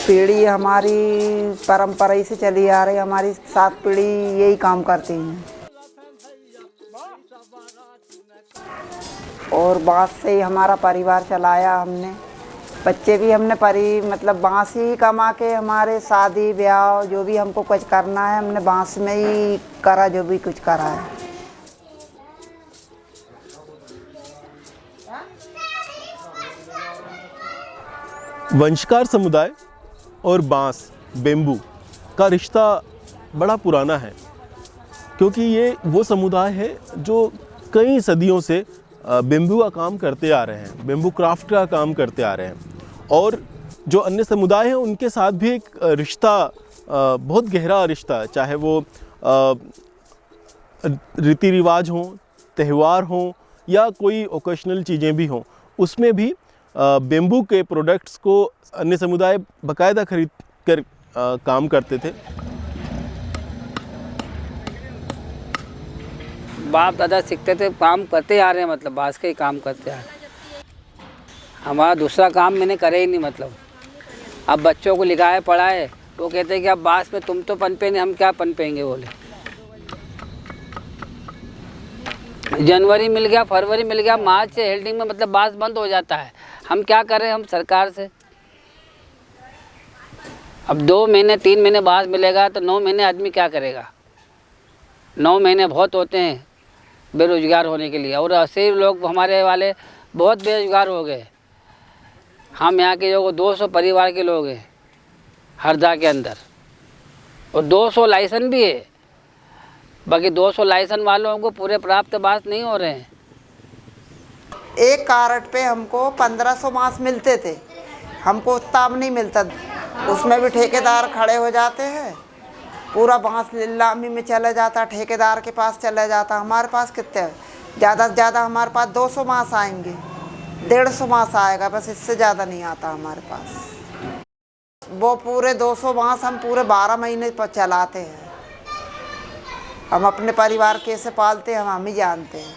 पीढ़ी हमारी परंपरा ही से चली आ रही, हमारी 7 पीढ़ी यही काम करती हैं और बांस से ही हमारा परिवार चलाया हमने। बच्चे भी हमने मतलब बांस ही कमा के, हमारे शादी ब्याह जो भी हमको कुछ करना है हमने बांस में ही करा, जो भी कुछ करा है। वंशकार समुदाय और बांस बेम्बू का रिश्ता बड़ा पुराना है, क्योंकि ये वो समुदाय है जो कई सदियों से बेम्बू का काम करते आ रहे हैं, बेम्बू क्राफ्ट का काम करते आ रहे हैं। और जो अन्य समुदाय हैं उनके साथ भी एक रिश्ता, बहुत गहरा रिश्ता, चाहे वो रीति रिवाज हों, त्यौहार हों या कोई ओकेशनल चीज़ें भी हों, उसमें भी बेम्बू के प्रोडक्ट्स को अन्य समुदाय बाकायदा खरीद कर काम करते थे। बाप दादा सीखते थे, काम करते आ रहे हैं, मतलब बांस का ही काम करते आ रहे हैं। हमारा दूसरा काम मैंने करे ही नहीं, मतलब अब बच्चों को लिखाए पढ़ाए, वो कहते हैं कि अब बांस में तुम तो पनपे नहीं, हम क्या पनपेंगे। बोले जनवरी मिल गया, फरवरी मिल गया, मार्च से हेल्डिंग में मतलब बांस बंद हो जाता है। हम क्या करें, हम सरकार से अब 2 महीने 3 महीने बांस मिलेगा तो 9 महीने आदमी क्या करेगा। 9 महीने बहुत होते हैं बेरोजगार होने के लिए, और ऐसे लोग हमारे वाले बहुत बेरोजगार हो गए। हम यहाँ के जो 200 परिवार के लोग हैं हरदा के अंदर, और 200 लाइसेंस भी है, बाकी 200 लाइसेंस वालों को पूरे प्राप्त बांस नहीं हो रहे हैं। एक कार्ट पे हमको 1500 बांस मिलते थे, हमको उतना अब नहीं मिलता। उसमें भी ठेकेदार खड़े हो जाते हैं, पूरा बांस नीलामी में चला जाता, ठेकेदार के पास चला जाता। हमारे पास कितने, ज़्यादा से ज़्यादा हमारे पास 200 बांस आएंगे, 150 बांस आएगा, बस इससे ज़्यादा नहीं आता हमारे पास। वो पूरे 200 बांस हम पूरे 12 महीने पर चलाते हैं। हम अपने परिवार कैसे पालते हैं हम ही जानते हैं।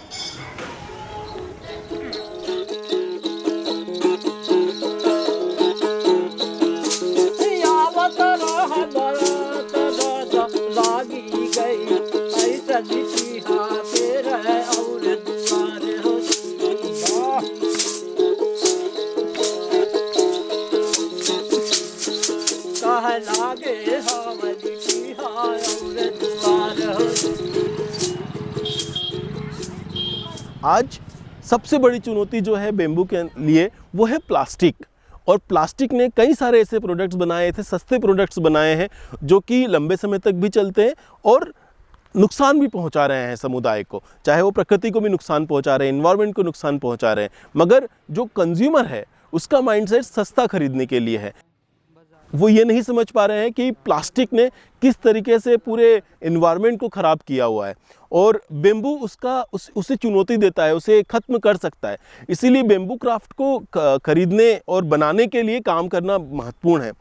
आज सबसे बड़ी चुनौती जो है बेम्बू के लिए वो है प्लास्टिक। और प्लास्टिक ने कई सारे ऐसे प्रोडक्ट्स बनाए थे, सस्ते प्रोडक्ट्स बनाए हैं जो कि लंबे समय तक भी चलते हैं और नुकसान भी पहुंचा रहे हैं समुदाय को, चाहे वो प्रकृति को भी नुकसान पहुंचा रहे हैं, एनवायरनमेंट को नुकसान पहुंचा रहे हैं। मगर जो कंज्यूमर है उसका माइंडसेट सस्ता खरीदने के लिए है। वो ये नहीं समझ पा रहे हैं कि प्लास्टिक ने किस तरीके से पूरे एनवायरनमेंट को ख़राब किया हुआ है, और बेम्बू उसे चुनौती देता है, उसे ख़त्म कर सकता है। इसीलिए बेम्बू क्राफ्ट को खरीदने और बनाने के लिए काम करना महत्वपूर्ण है।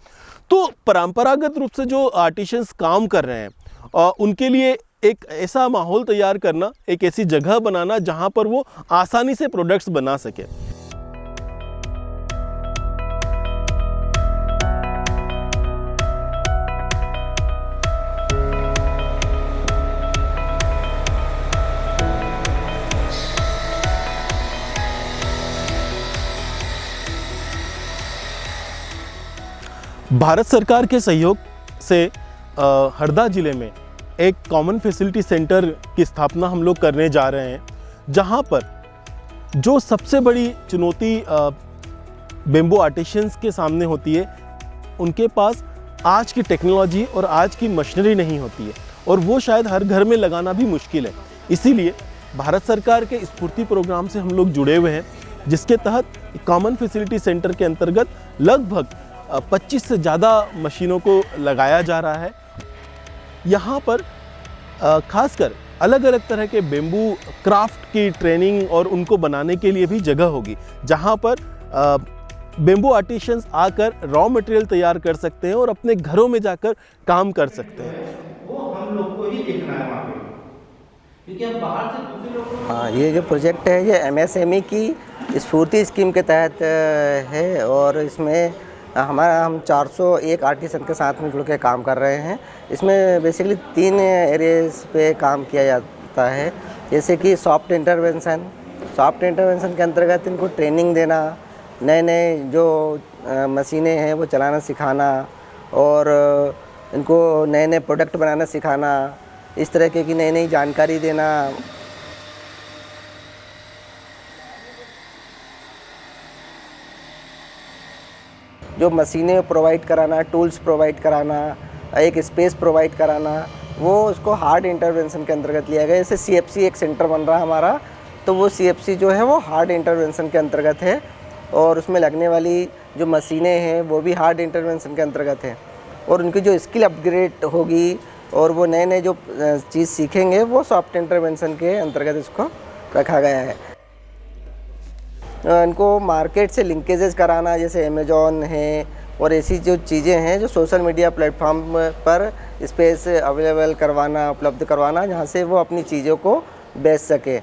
तो परंपरागत रूप से जो आर्टिशंस काम कर रहे हैं उनके लिए एक ऐसा माहौल तैयार करना, एक ऐसी जगह बनाना जहाँ पर वो आसानी से प्रोडक्ट्स बना सके। भारत सरकार के सहयोग से हरदा ज़िले में एक कॉमन फैसिलिटी सेंटर की स्थापना हम लोग करने जा रहे हैं, जहां पर जो सबसे बड़ी चुनौती बेम्बू आर्टिशंस के सामने होती है, उनके पास आज की टेक्नोलॉजी और आज की मशीनरी नहीं होती है, और वो शायद हर घर में लगाना भी मुश्किल है। इसीलिए भारत सरकार के स्फूर्ति प्रोग्राम से हम लोग जुड़े हुए हैं, जिसके तहत कॉमन फैसिलिटी सेंटर के अंतर्गत लगभग 25 से ज़्यादा मशीनों को लगाया जा रहा है। यहाँ पर खासकर अलग अलग तरह के बेम्बू क्राफ्ट की ट्रेनिंग और उनको बनाने के लिए भी जगह होगी, जहाँ पर बेम्बू आर्टिशंस आकर रॉ मटेरियल तैयार कर सकते हैं और अपने घरों में जाकर काम कर सकते हैं। वो हम लोग को ही देखना है वहाँ पे, क्योंकि हम बाहर से दूसरे लोगों को। हाँ, ये जो प्रोजेक्ट है ये MSME की स्फूर्ति स्कीम के तहत है, और इसमें हम 401 आर्टिसन के साथ में जुड़ के काम कर रहे हैं। इसमें बेसिकली 3 एरियाज़ पे काम किया जाता है, जैसे कि सॉफ्ट इंटरवेंशन के अंतर्गत इनको ट्रेनिंग देना, नए नए जो मशीनें हैं वो चलाना सिखाना और इनको नए नए प्रोडक्ट बनाना सिखाना, इस तरह की नई नई जानकारी देना। जो मशीनें प्रोवाइड कराना, टूल्स प्रोवाइड कराना, एक स्पेस प्रोवाइड कराना, वो उसको हार्ड इंटरवेंशन के अंतर्गत लिया गया। जैसे CFC एक सेंटर बन रहा है हमारा, तो वो CFC जो है वो हार्ड इंटरवेंशन के अंतर्गत है और उसमें लगने वाली जो मशीनें हैं वो भी हार्ड इंटरवेंशन के अंतर्गत है और उनकी जो स्किल अपग्रेड होगी और वो नए नए जो चीज़ सीखेंगे वो सॉफ्ट इंटरवेंशन के अंतर्गत इसको रखा गया है। इनको मार्केट से लिंकेजेस कराना, जैसे अमेज़ॉन है और ऐसी जो चीज़ें हैं जो सोशल मीडिया प्लेटफॉर्म पर स्पेस अवेलेबल करवाना, उपलब्ध करवाना, जहाँ से वो अपनी चीज़ों को बेच सके।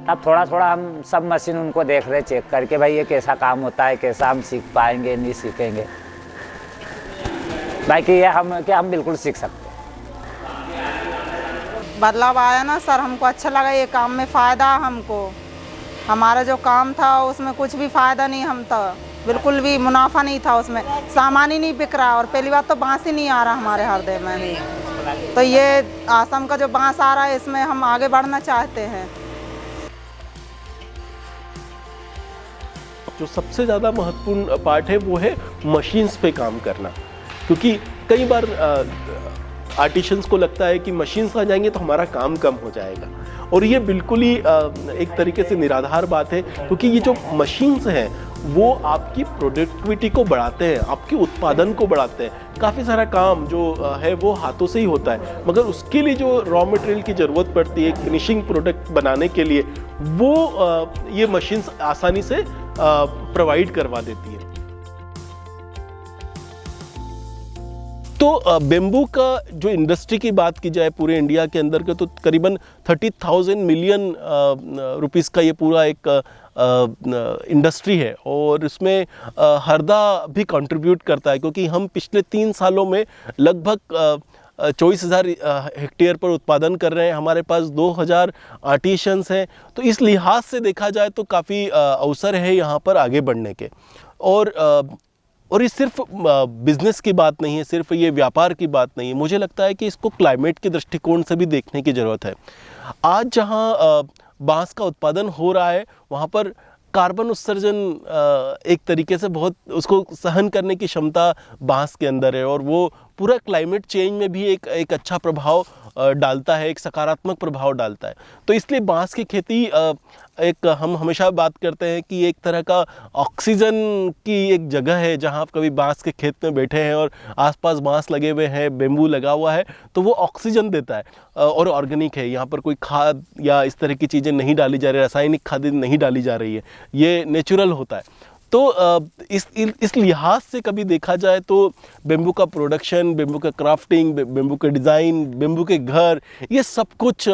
अब थोड़ा थोड़ा हम सब मशीन उनको देख रहे, चेक करके भाई ये कैसा काम होता है, कैसा हम सीख पाएंगे, नहीं सीखेंगे। बाकी ये हम बिल्कुल सीख सकते हैं। बदलाव आया ना सर, हमको अच्छा लगा, ये काम में फ़ायदा हमको। हमारा जो काम था उसमें कुछ भी फ़ायदा नहीं, हम तो बिल्कुल भी मुनाफा नहीं था उसमें, सामान ही नहीं बिक रहा और पहली बात तो बांस ही नहीं आ रहा हमारे हृदय में। तो ये आसम का जो बांस आ रहा है इसमें हम आगे बढ़ना चाहते हैं। जो सबसे ज़्यादा महत्वपूर्ण पार्ट है वो है मशीन्स पे काम करना, क्योंकि कई बार आर्टिशंस को लगता है कि मशीन्स आ जाएंगे तो हमारा काम कम हो जाएगा, और ये बिल्कुल ही एक तरीके से निराधार बात है, क्योंकि ये जो मशीन्स हैं वो आपकी प्रोडक्टिविटी को बढ़ाते हैं, आपके उत्पादन को बढ़ाते हैं। काफ़ी सारा काम जो है वो हाथों से ही होता है, मगर उसके लिए जो रॉ मटेरियल की ज़रूरत पड़ती है एक फिनिशिंग प्रोडक्ट बनाने के लिए, वो ये मशीन्स आसानी से प्रोवाइड करवा देती है। तो बेम्बू का जो इंडस्ट्री की बात की जाए पूरे इंडिया के अंदर के, तो करीबन 30,000 मिलियन रुपीस का ये पूरा एक इंडस्ट्री है, और इसमें हरदा भी कंट्रीब्यूट करता है, क्योंकि हम पिछले 3 सालों में लगभग 24,000 हेक्टेयर पर उत्पादन कर रहे हैं। हमारे पास 2,000 आर्टिशंस हैं, तो इस लिहाज से देखा जाए तो काफ़ी अवसर है यहाँ पर आगे बढ़ने के। और ये सिर्फ बिज़नेस की बात नहीं है, सिर्फ ये व्यापार की बात नहीं है। मुझे लगता है कि इसको क्लाइमेट के दृष्टिकोण से भी देखने की ज़रूरत है। आज जहाँ बांस का उत्पादन हो रहा है वहाँ पर कार्बन उत्सर्जन एक तरीके से बहुत उसको सहन करने की क्षमता बांस के अंदर है, और वो पूरा क्लाइमेट चेंज में भी एक अच्छा प्रभाव डालता है, एक सकारात्मक प्रभाव डालता है। तो इसलिए बांस की खेती एक हम हमेशा बात करते हैं कि एक तरह का ऑक्सीजन की एक जगह है, जहाँ आप कभी बांस के खेत में बैठे हैं और आसपास बांस लगे हुए हैं, बेम्बू लगा हुआ है, तो वो ऑक्सीजन देता है और ऑर्गेनिक है। यहाँ पर कोई खाद या इस तरह की चीज़ें नहीं डाली जा रही, रासायनिक खादें नहीं डाली जा रही है, ये नेचुरल होता है। तो इस लिहाज से कभी देखा जाए तो बेम्बू का प्रोडक्शन, बेम्बू का क्राफ्टिंग, बेम्बू के डिज़ाइन, बेम्बू के घर, ये सब कुछ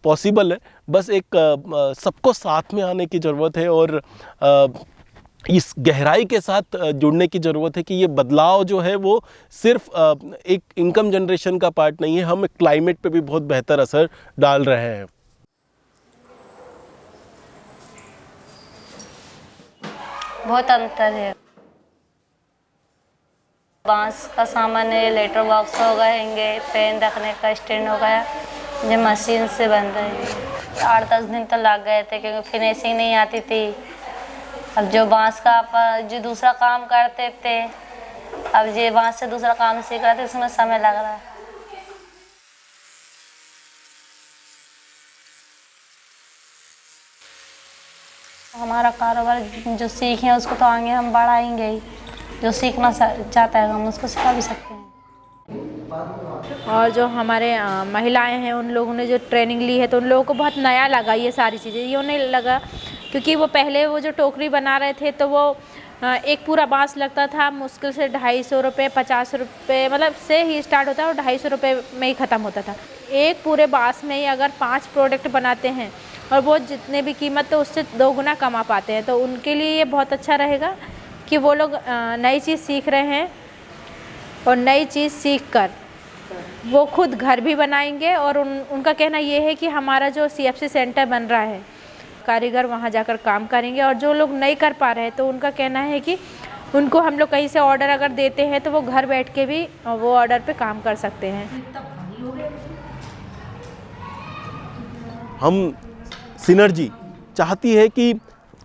पॉसिबल है। बस एक सबको साथ में आने की ज़रूरत है और इस गहराई के साथ जुड़ने की ज़रूरत है कि ये बदलाव जो है वो सिर्फ एक इनकम जनरेशन का पार्ट नहीं है, हम क्लाइमेट पे भी बहुत बेहतर असर डाल रहे हैं। बहुत अंतर है। बांस का सामान है, लेटर बॉक्स हो गए, पेन रखने का स्टैंड हो गया, ये मशीन से बन रहे हैं। 8-10 दिन तो लग गए थे क्योंकि फिनिशिंग नहीं आती थी। अब जो बांस का जो दूसरा काम करते थे, अब ये बांस से दूसरा काम सीख रहे थे, इसमें समय लग रहा है। हमारा कारोबार जो सीखे हैं उसको तो आगे हम बढ़ाएंगे ही, जो सीखना चाहता है हम उसको सिखा भी सकते हैं। और जो हमारे महिलाएं हैं उन लोगों ने जो ट्रेनिंग ली है तो उन लोगों को बहुत नया लगा ये सारी चीज़ें। ये उन्हें लगा क्योंकि वो पहले वो जो टोकरी बना रहे थे तो वो एक पूरा बांस लगता था मुश्किल से 250 रुपये 50 रुपये मतलब से ही स्टार्ट होता है और 250 रुपये में ही ख़त्म होता था। एक पूरे बांस में ही अगर 5 प्रोडक्ट बनाते हैं और वो जितने भी कीमत तो उससे 2 गुना कमा पाते हैं, तो उनके लिए ये बहुत अच्छा रहेगा कि वो लोग नई चीज़ सीख रहे हैं और नई चीज़ सीख कर वो खुद घर भी बनाएंगे। और उनका कहना ये है कि हमारा जो CFC सेंटर बन रहा है कारीगर वहाँ जाकर काम करेंगे, और जो लोग नहीं कर पा रहे हैं तो उनका कहना है कि उनको हम लोग कहीं से ऑर्डर अगर देते हैं तो वो घर बैठ के भी वो ऑर्डर पे काम कर सकते हैं। हम सिनर्जी चाहती है कि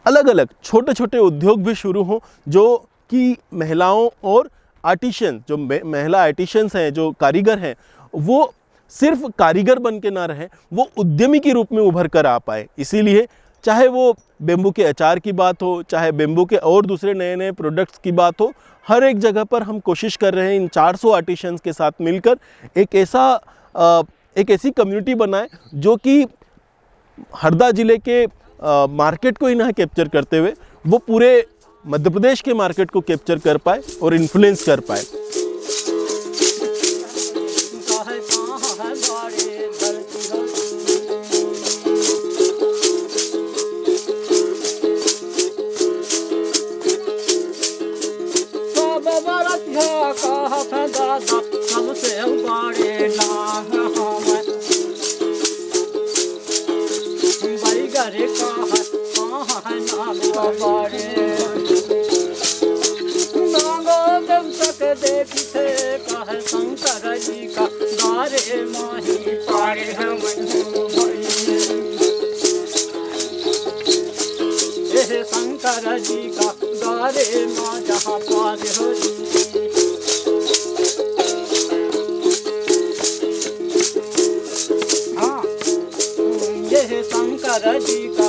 अलग अलग छोटे छोटे उद्योग भी शुरू हों, जो कि महिलाओं और आर्टिशियन, जो महिला आर्टिशियंस हैं, जो कारीगर हैं, वो सिर्फ कारीगर बन के ना रहें, वो उद्यमी के रूप में उभर कर आ पाए। इसीलिए चाहे वो बेम्बू के अचार की बात हो, चाहे बेम्बू के और दूसरे नए नए प्रोडक्ट्स की बात हो, हर एक जगह पर हम कोशिश कर रहे हैं इन 400 आर्टिशियंस के साथ मिलकर एक ऐसी कम्युनिटी बनाए जो कि हरदा ज़िले के मार्केट को ही ना कैप्चर करते हुए वो पूरे मध्य प्रदेश के मार्केट को कैप्चर कर पाए और इन्फ्लुएंस कर पाए। शंकर जी का गारे माही पारे शंकर जी का गारे माँ जहाँ पार हो हाँ ये शंकर जी का